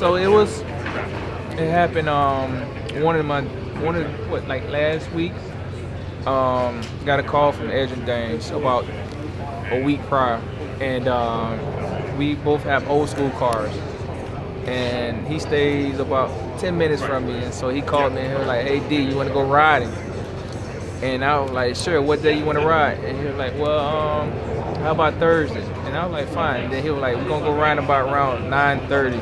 So it happened last week. Got a call from Edgerton Danes about a week prior, and we both have old school cars, and he stays about 10 minutes from me, and so he called me and he was like, "Hey D, you want to go riding?" And I was like, "Sure, what day you want to ride?" And he was like, "Well, how about Thursday?" And I was like, "Fine." And then he was like, "We're gonna go riding about around 9:30."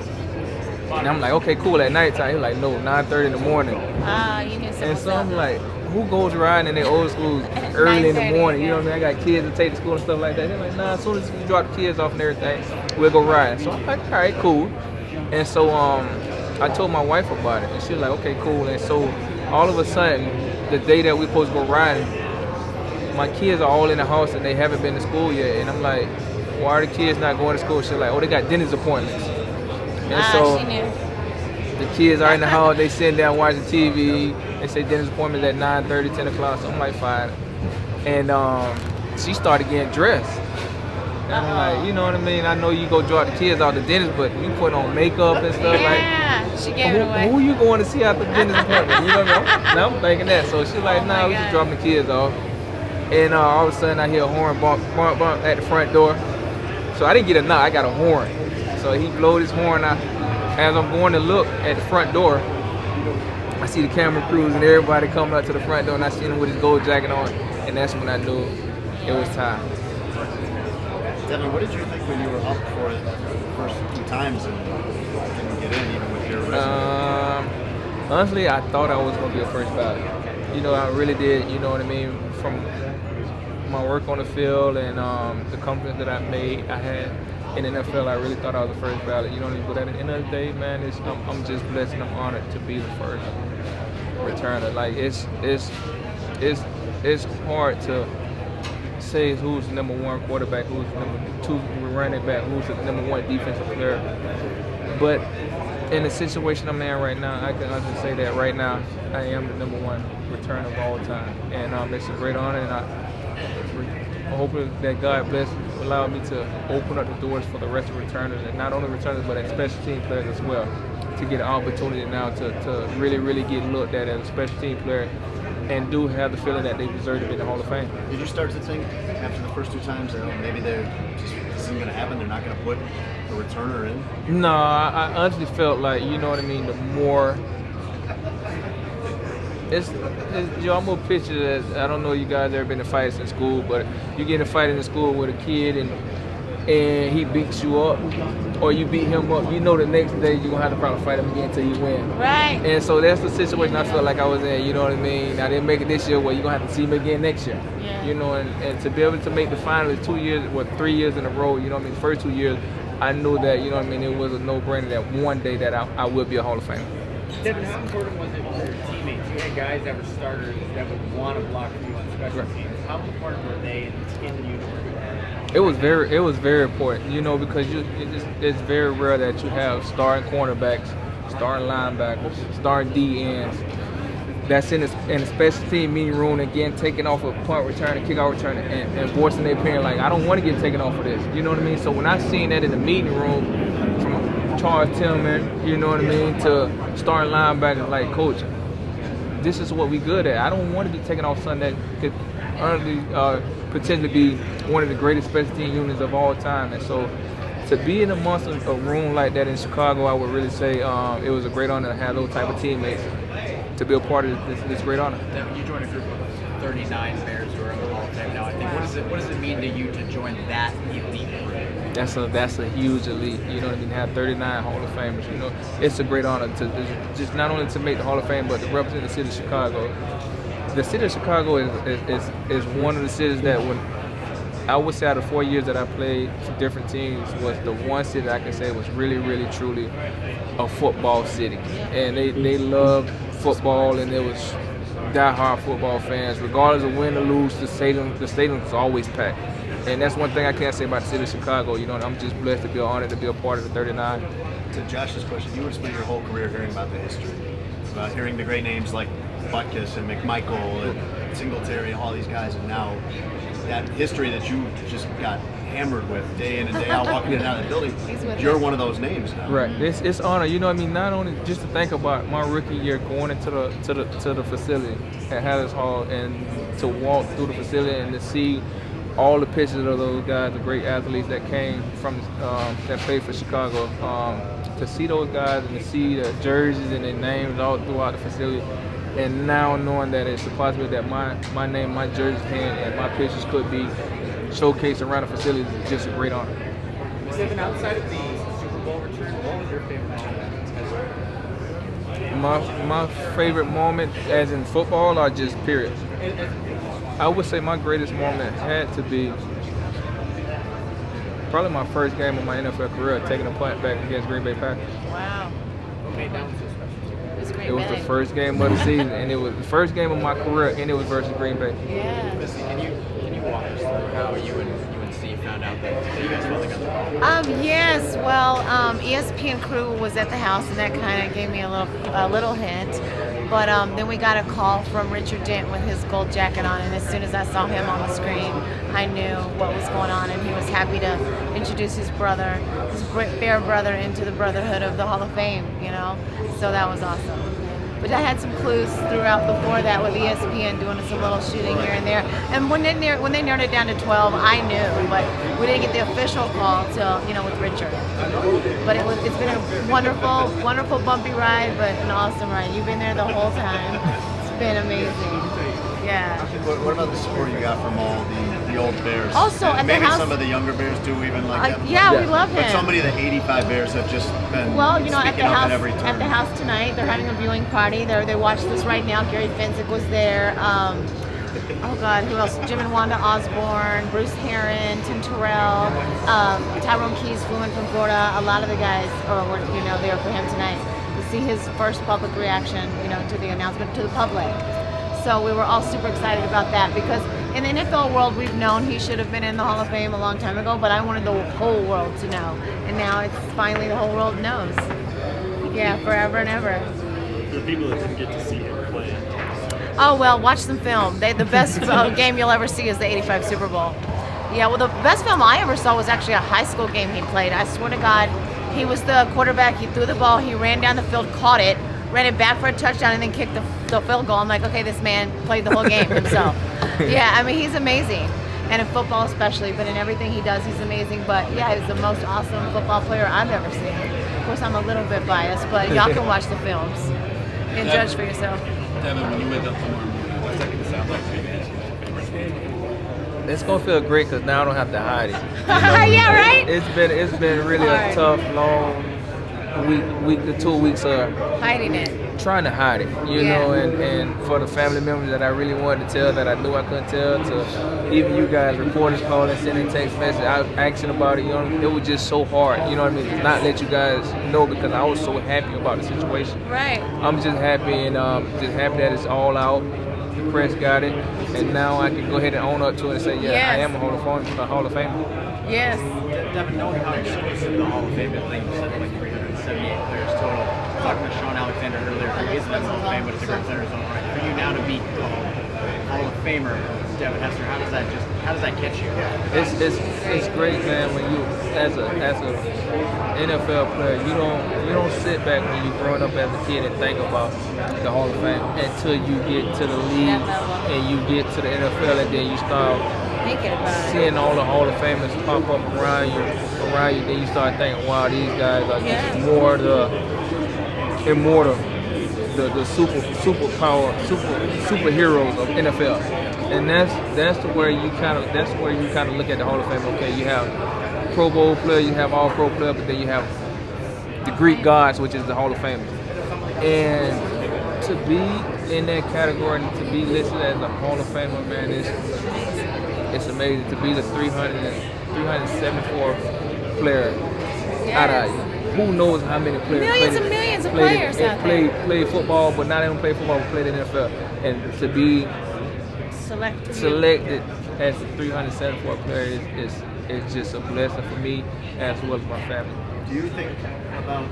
And I'm like, "Okay, cool." At nighttime, he was like, "No, 9:30 in the morning." You knew something And was so I'm up. like, who goes riding in their old school early in the 9:30, morning? You know yeah. what I mean? I got kids to take to school and stuff like that. They're like, nah, as soon as we drop the kids off and everything, we'll go riding. So I'm like, all right, cool. And so I told my wife about it, and she was like, okay, cool. And so all of a sudden, the day that we're supposed to go riding, my kids are all in the house and they haven't been to school yet. And I'm like, why are the kids not going to school? She's like, oh, they got dentist appointments. And so She knew. the kids are in the house, they sitting down watching TV. They say dentist appointment at 9:30, 10 o'clock. So I'm like, fine. And she started getting dressed. And I'm like, you know what I mean? I know you go drop the kids off the dentist, but you put on makeup and stuff. Yeah, she gave it away. Who you going to see after the dentist appointment? You know what I mean? Now I'm thinking that. So she's like, nah, we just dropping the kids off. And all of a sudden I hear a horn bump, bump, bump at the front door. So I didn't get a knock, I got a horn. So he blowed his horn out. As I'm going to look at the front door, I see the camera crews and everybody coming up to the front door, and I see him with his gold jacket on, and that's when I knew it was time. Devin, what did you think when you were up for it the first two times and didn't get in even with your resume? Honestly, I thought I was going to be a first ballot. You know, I really did, you know what I mean, from my work on the field and the confidence that I had in the NFL, I really thought I was the first ballot. You know what I mean? But at the end of the day, man, I'm just blessed and I'm honored to be the first returner. Like it's hard to say who's the number one quarterback, who's the number two running back, who's the number one defensive player. But in the situation I'm in right now, I can honestly say that right now I am the number one returner of all time, and it's a great honor. And I hope that God allow me to open up the doors for the rest of returners, and not only returners but as special team players as well, to get an opportunity now to really get looked at as a special team player and do have the feeling that they deserve to be in the Hall of Fame. Did you start to think after the first two times that maybe this isn't going to happen, they're not going to put a returner in? No, I honestly felt like, you know what I mean, the more it's I'm gonna picture that. I don't know, you guys ever been in fights in school, but you get in a fight in school with a kid and he beats you up, or you beat him up. You know the next day you're gonna have to probably fight him again until you win. Right. And so that's the situation I felt like I was in. You know what I mean? I didn't make it this year. Well, you're gonna have to see him again next year. Yeah. You know, and to be able to make the finals 3 years in a row. You know what I mean? The first 2 years, I knew that. You know what I mean? It was a no-brainer that one day that I would be a Hall of Famer. Devin, how important was it for your teammates? You had guys that were starters that would want to block for you on special teams. How important were they in the uniform? It was very important, you know, because it's very rare that you have starting cornerbacks, starting linebackers, starting DNs that's in a special team meeting room again, taking off a punt return, a kickoff return, and voicing their opinion like, I don't want to get taken off of this. You know what I mean? So when I seen that in the meeting room from Charles Tillman, you know what I mean, to starting linebackers like, Coach, this is what we good at. I don't want to be taking off something that could potentially be one of the greatest special team units of all time. And so to be in amongst a room like that in Chicago, I would really say it was a great honor to have those type of teammates to be a part of this great honor. You joined a group of 39 Bears who are in the Hall of Fame now. I think what does it mean to you to join that elite group? That's a huge elite. You know what I mean? Have 39 Hall of Famers. You know, it's a great honor to just not only to make the Hall of Fame, but to represent the city of Chicago. The city of Chicago is one of the cities that, when I would say out of 4 years that I played for different teams, was the one city that I can say was really, really, truly a football city. And they loved football, and there was diehard football fans. Regardless of win or lose, the stadium was always packed. And that's one thing I can't say about the city of Chicago. You know, I'm just blessed to be honored to be a part of the 39. To Josh's question, you would spend your whole career hearing about the history, about hearing the great names like Butkus and McMichael and Singletary and all these guys, and now that history that you just got hammered with day in and day out, walking in and out of the building. He's with You're us. one of those names now. Right. It's honor. You know what I mean? Not only just to think about my rookie year going into the facility at Hallis Hall and to walk through the facility and to see all the pictures of those guys, the great athletes that came from that played for Chicago. To see those guys and to see the jerseys and their names all throughout the facility, and now knowing that it's a possibility that my name, my jersey and my pictures could be showcased around the facility is just a great honor. Devin, outside of the Super Bowl return, what was your favorite moment? My favorite moment, as in football, or just period? I would say my greatest moment had to be probably my first game of my NFL career, taking a punt back against Green Bay Packers. Wow. What made that one so special? It was Green It was Bay. the first game of the season, and it was the first game of my career, and it was versus Green Bay. Yeah. Missy, can you walk us through how you and UNC found out that you guys finally got the call? Yes. Well, ESPN crew was at the house, and that kind of gave me a little hint. But then we got a call from Richard Dent with his gold jacket on, and as soon as I saw him on the screen, I knew what was going on, and he was happy to introduce his brother, his Bear brother, into the brotherhood of the Hall of Fame. You know, so that was awesome. But I had some clues throughout before that with ESPN doing some little shooting here and there. And when they narrowed it down to 12, I knew, but we didn't get the official call till with Richard. But it's been a wonderful bumpy ride, but an awesome ride. You've been there the whole time. It's been amazing. Yeah. What about the support you got from all the old Bears? Also, at the maybe house- some of the younger Bears do even like that. Yeah, we Yeah. love him. But so many of the 85 Bears have just been Well, at speaking the up house at every turn. at the house tonight, they're having a viewing party. They watched this right now. Gary Fensick was there. Oh God, who else? Jim and Wanda Osborne, Bruce Heron, Tim Terrell, Tyrone Keys flew in from Florida. A lot of the guys were there for him tonight to see his first public reaction, to the announcement to the public. So we were all super excited about that because in the NFL world, we've known he should have been in the Hall of Fame a long time ago, but I wanted the whole world to know. And now it's finally the whole world knows. Yeah, forever and ever. For people that didn't get to see him play. Oh, well, watch some film. The best game you'll ever see is the 85 Super Bowl. Yeah, well, the best film I ever saw was actually a high school game he played. I swear to God, he was the quarterback. He threw the ball. He ran down the field, caught it, ran it back for a touchdown, and then kicked the field goal. I'm like, okay, this man played the whole game himself. Yeah, I mean, he's amazing. And in football especially, but in everything he does, he's amazing. But yeah, he's the most awesome football player I've ever seen. Of course, I'm a little bit biased, but y'all can watch the films and judge for yourself. Devin, when you wake up tomorrow morning, what's that going to sound like to you? It's gonna feel great because now I don't have to hide it. Yeah, right? It's been really Hard. a tough, long week to 2 weeks of Hiding it. trying to hide it, Yeah. and for the family members that I really wanted to tell that I knew I couldn't tell, to even you guys, reporters calling, sending text messages, asking about it, it was just so hard, you know what I mean, to not let you guys know because I was so happy about the situation. Right. I'm just happy and just happy that it's all out. The press got it, and now I can go ahead and own up to it and say, yeah, Yes. I am a Hall of Famer. Yes. Devin, knowing how exclusive the Hall of Fame is, I think you said like 378 players total. Talking to Sean Alexander earlier, who isn't in the Hall of Fame, but it's a great center zone, right? For you now to be called Hall of Famer, Devin Hester, how does that catch you? It's great, man. When you as a NFL player, you don't sit back when you're growing up as a kid and think about the Hall of Fame until you get to the league and you get to the NFL, and then you start Thinking about seeing all the Hall of Famers pop up around you. Then you start thinking, wow, these guys are just more the superheroes of NFL. And that's where you kind of look at the Hall of Fame. Okay, you have Pro Bowl player, you have All Pro player, but then you have the Greek gods, which is the Hall of Fame. And to be in that category and to be listed as a Hall of Famer, man, it's amazing. To be the 374th player out of who knows how many players. Millions and millions of players out there. Played football, but not even play football, but played in the NFL. And to be selected as the 374th player is just a blessing for me as well as my family. Do you think about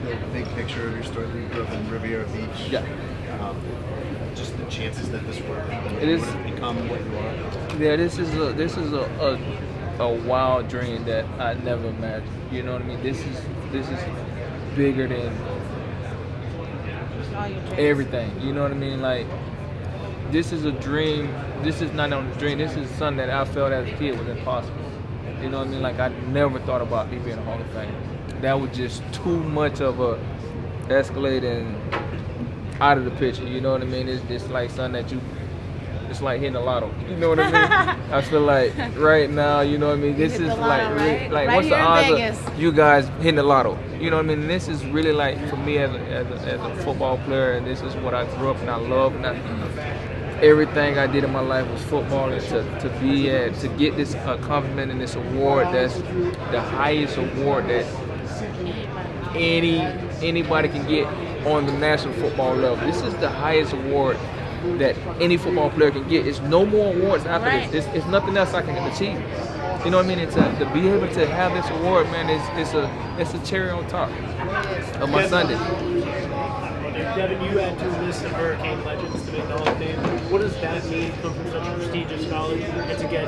the big picture of your story? You grew up in Riviera Beach. Yeah. Just the chances that this would It is become what you are. Yeah, this is a a wild dream that I never imagined. You know what I mean? This is bigger than All your dreams. everything. You know what I mean? Like, this is a dream. This is not only a dream. This is something that I felt as a kid was impossible. You know what I mean? Like, I never thought about me being a Hall of Fame. That was just too much of a escalate and out of the picture. You know what I mean? It's just like something that it's like hitting a lotto. You know what I mean? I feel like right now, you know what I mean? This hit is the like, lotto, really, right? like Right what's the here in odds Vegas. of you guys hitting the lotto? You know what I mean? And this is really like, for me as a football player, and this is what I grew up and I love. And everything I did in my life was football, and to get this accomplishment and this award, that's the highest award that anybody can get on the national football level. This is the highest award that any football player can get. It's no more awards after Right. this. It's nothing else I can achieve. You know what I mean? And to be able to have this award, man, it's a cherry on top of my Sunday. Devin, you had to list of Hurricane legends to make the Hall of Fame. What does that mean, come from such a prestigious college, and to get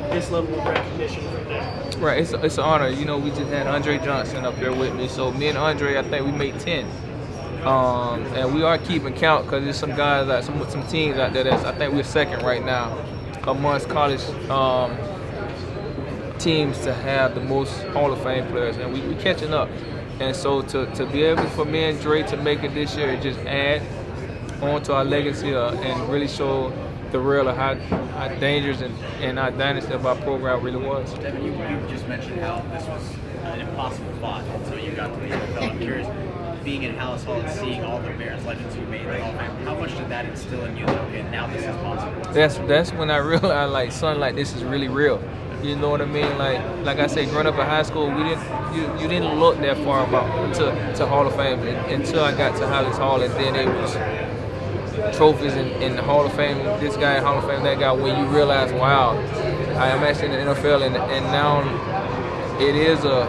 this level of recognition from there? Right, it's an honor. You know, we just had Andre Johnson up there with me. So me and Andre, I think we made 10. And we are keeping count because there's some guys, like some teams out there that's, I think we're second right now amongst college teams to have the most Hall of Fame players, and we catching up. And so to be able for me and Dre to make it this year, it just add on to our legacy and really show the real of how dangerous and how dynasty of our program really was. Devin, you just mentioned how this was an impossible thought until you got to the NFL. I'm curious, being in Hallis Hall and seeing all the Bears legends who made the Hall of Fame, how much did that instill in you that, okay, now this is possible? That's when I realized, like, son, like, this is really real. You know what I mean? Like I said, growing up in high school, you didn't look that far about to Hall of Fame until I got to Hallis Hall, and then it was trophies in the Hall of Fame. This guy in Hall of Fame, that guy. When you realize, wow, I am actually in the NFL, and now it is a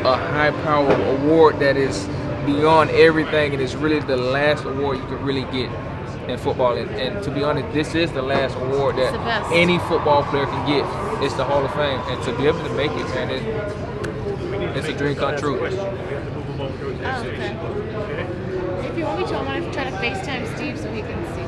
high-power award that is beyond everything, and it's really the last award you can really get in football. And to be honest, this is the last award that any football player can get. It's the Hall of Fame, and to be able to make it, man, it's a dream come true. Oh, okay. If you want me to, I'm going to try to FaceTime Steve so he can see.